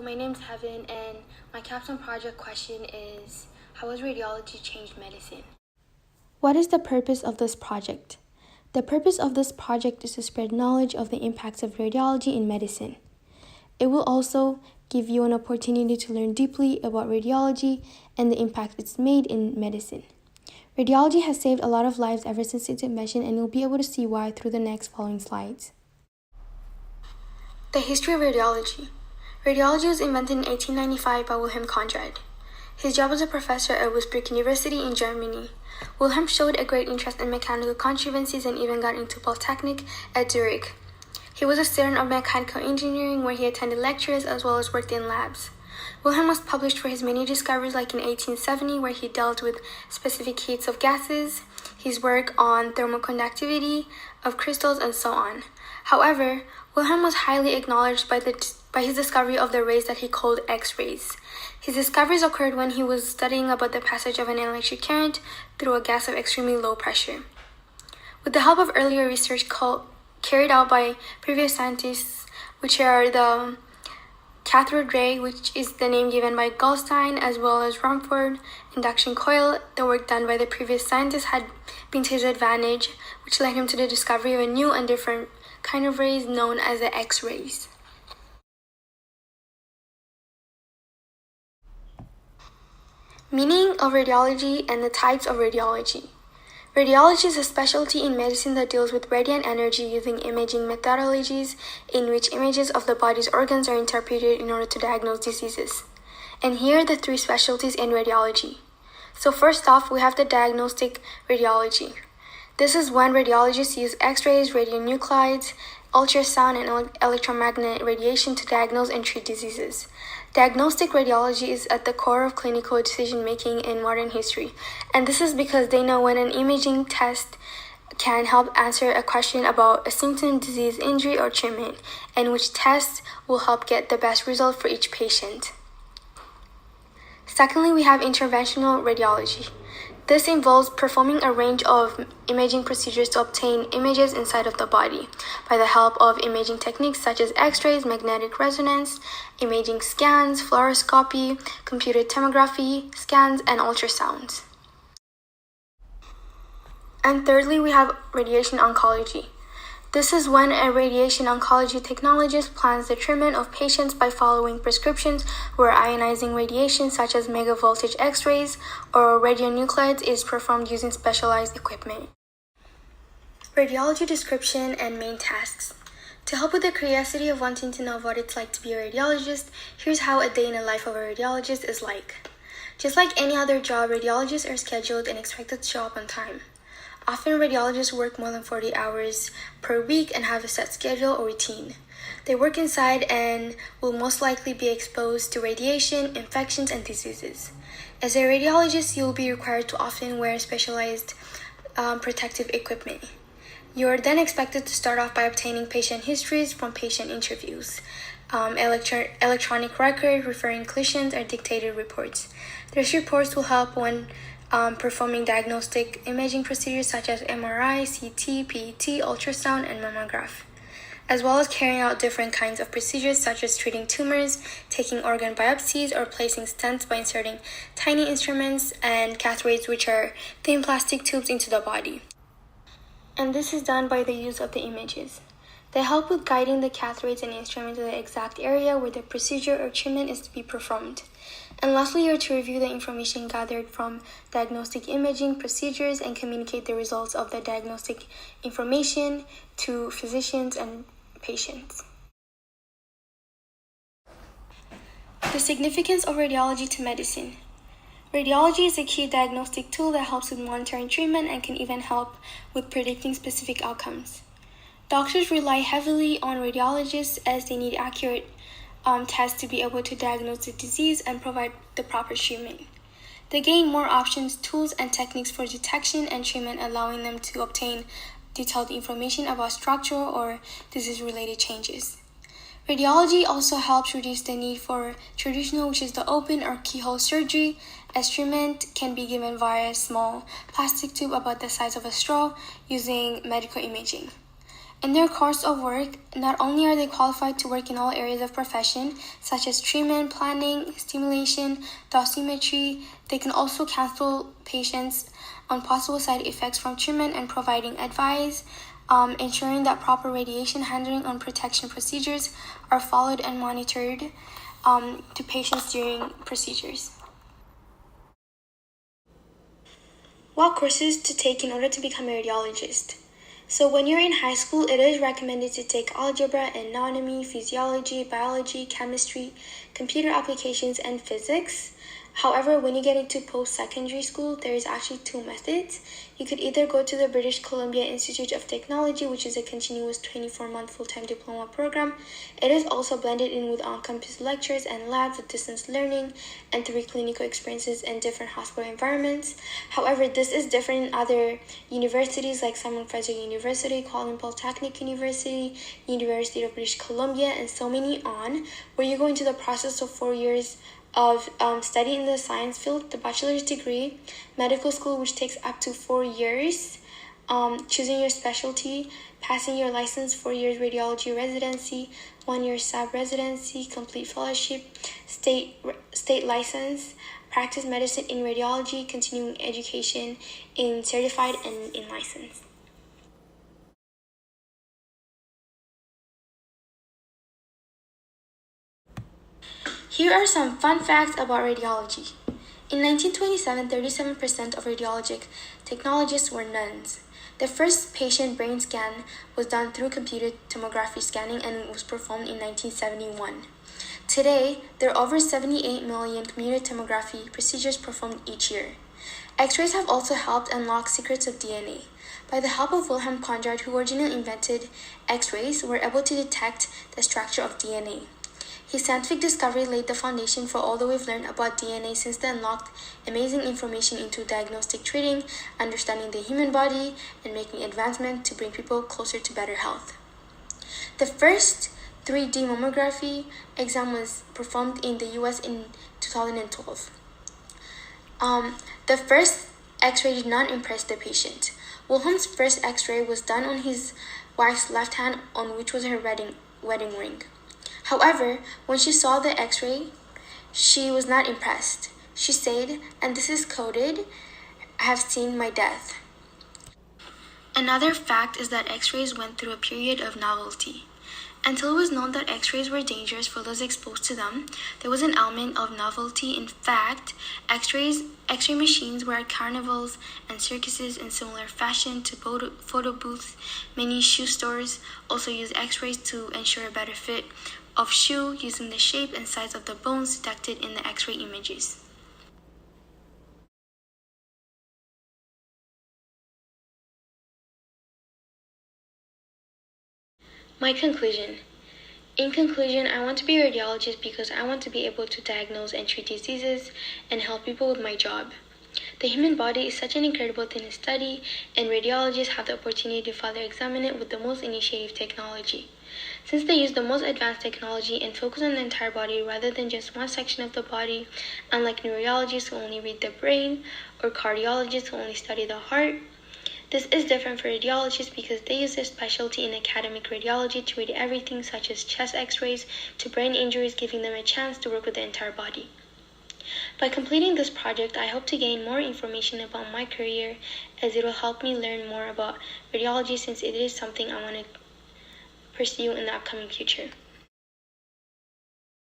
my name's Heaven, and my capstone project question is, how has radiology changed medicine? What is the purpose of this project? The purpose of this project is to spread knowledge of the impacts of radiology in medicine. It will also give you an opportunity to learn deeply about radiology and the impact it's made in medicine. Radiology has saved a lot of lives ever since its invention, and you'll be able to see why through the next following slides. The history of radiology. Radiology was invented in 1895 by Wilhelm Conrad. His job was a professor at Würzburg University in Germany. Wilhelm showed a great interest in mechanical contrivances and even got into Polytechnic at Zurich. He was a student of mechanical engineering, where he attended lectures as well as worked in labs. Wilhelm was published for his many discoveries, like in 1870, where he dealt with specific heats of gases, his work on thermoconductivity of crystals, and so on. However, Wilhelm was highly acknowledged by his discovery of the rays that he called X-rays. His discoveries occurred when he was studying about the passage of an electric current through a gas of extremely low pressure. With the help of earlier research carried out by previous scientists, which are the cathode ray, which is the name given by Goldstein, as well as Rumford induction coil, the work done by the previous scientists had been to his advantage, which led him to the discovery of a new and different kind of rays known as the X-rays. Meaning of radiology and the types of radiology. Radiology is a specialty in medicine that deals with radiant energy using imaging methodologies in which images of the body's organs are interpreted in order to diagnose diseases. And here are the three specialties in radiology. So first off, we have the diagnostic radiology. This is when radiologists use X-rays, radionuclides, ultrasound, and electromagnetic radiation to diagnose and treat diseases. Diagnostic radiology is at the core of clinical decision-making in modern history, and this is because they know when an imaging test can help answer a question about a symptom, disease, injury, or treatment, and which test will help get the best result for each patient. Secondly, we have interventional radiology. This involves performing a range of imaging procedures to obtain images inside of the body by the help of imaging techniques such as X-rays, magnetic resonance, imaging scans, fluoroscopy, computed tomography, scans, and ultrasounds. And thirdly, we have radiation oncology. This is when a radiation oncology technologist plans the treatment of patients by following prescriptions where ionizing radiation such as megavoltage X-rays or radionuclides is performed using specialized equipment. Radiology description and main tasks. To help with the curiosity of wanting to know what it's like to be a radiologist, here's how a day in the life of a radiologist is like. Just like any other job, radiologists are scheduled and expected to show up on time. Often, radiologists work more than 40 hours per week and have a set schedule or routine. They work inside and will most likely be exposed to radiation, infections, and diseases. As a radiologist, you will be required to often wear specialized protective equipment. You are then expected to start off by obtaining patient histories from patient interviews, electronic record referring clinicians, or dictated reports. These reports will help when performing diagnostic imaging procedures such as MRI, CT, PET, ultrasound, and mammograph, as well as carrying out different kinds of procedures such as treating tumors, taking organ biopsies, or placing stents by inserting tiny instruments and catheters, which are thin plastic tubes, into the body. And this is done by the use of the images. They help with guiding the catheters and instruments to the exact area where the procedure or treatment is to be performed. And lastly, you're to review the information gathered from diagnostic imaging procedures and communicate the results of the diagnostic information to physicians and patients. The significance of radiology to medicine. Radiology is a key diagnostic tool that helps with monitoring treatment and can even help with predicting specific outcomes. Doctors rely heavily on radiologists as they need accurate tests to be able to diagnose the disease and provide the proper treatment. They gain more options, tools, and techniques for detection and treatment, allowing them to obtain detailed information about structural or disease-related changes. Radiology also helps reduce the need for traditional, which is the open or keyhole surgery, as treatment can be given via a small plastic tube about the size of a straw using medical imaging. In their course of work, not only are they qualified to work in all areas of profession, such as treatment, planning, stimulation, dosimetry, they can also counsel patients on possible side effects from treatment and providing advice, ensuring that proper radiation handling and protection procedures are followed and monitored to patients during procedures. What courses to take in order to become a radiologist? So when you're in high school, it is recommended to take algebra, anatomy, physiology, biology, chemistry, computer applications, and physics. However, when you get into post-secondary school, there is actually two methods. You could either go to the British Columbia Institute of Technology, which is a continuous 24-month full-time diploma program. It is also blended in with on-campus lectures and labs with distance learning and 3 clinical experiences in different hospital environments. However, this is different in other universities like Simon Fraser University, Colin Polytechnic University, University of British Columbia, and so many on, where you go into the process of 4 years of study in the science field, the bachelor's degree, medical school, which takes up to 4 years, choosing your specialty, passing your license, 4 years radiology residency, 1 year sub-residency, complete fellowship, state license, practice medicine in radiology, continuing education in certified and in license. Here are some fun facts about radiology. In 1927, 37% of radiologic technologists were nuns. The first patient brain scan was done through computed tomography scanning and was performed in 1971. Today, there are over 78 million computed tomography procedures performed each year. X-rays have also helped unlock secrets of DNA. By the help of Wilhelm Conrad, who originally invented X-rays, we're able to detect the structure of DNA. His scientific discovery laid the foundation for all that we've learned about DNA since then, unlocked amazing information into diagnostic treating, understanding the human body, and making advancements to bring people closer to better health. The first 3D mammography exam was performed in the US in 2012. The first X-ray did not impress the patient. Wilhelm's first X-ray was done on his wife's left hand, on which was her wedding ring. However, when she saw the X-ray, she was not impressed. She said, "And this is coded, I have seen my death." Another fact is that X-rays went through a period of novelty. Until it was known that X-rays were dangerous for those exposed to them, there was an element of novelty. In fact, X-ray machines were at carnivals and circuses in similar fashion to photo booths. Many shoe stores also use X-rays to ensure a better fit of shoe using the shape and size of the bones detected in the X-ray images. My conclusion. In conclusion, I want to be a radiologist because I want to be able to diagnose and treat diseases and help people with my job. The human body is such an incredible thing to study, and radiologists have the opportunity to further examine it with the most innovative technology. Since they use the most advanced technology and focus on the entire body rather than just one section of the body, unlike neurologists who only read the brain or cardiologists who only study the heart, this is different for radiologists because they use their specialty in academic radiology to read everything such as chest x-rays to brain injuries, giving them a chance to work with the entire body. By completing this project, I hope to gain more information about my career, as it will help me learn more about radiology since it is something I want to pursue in the upcoming future.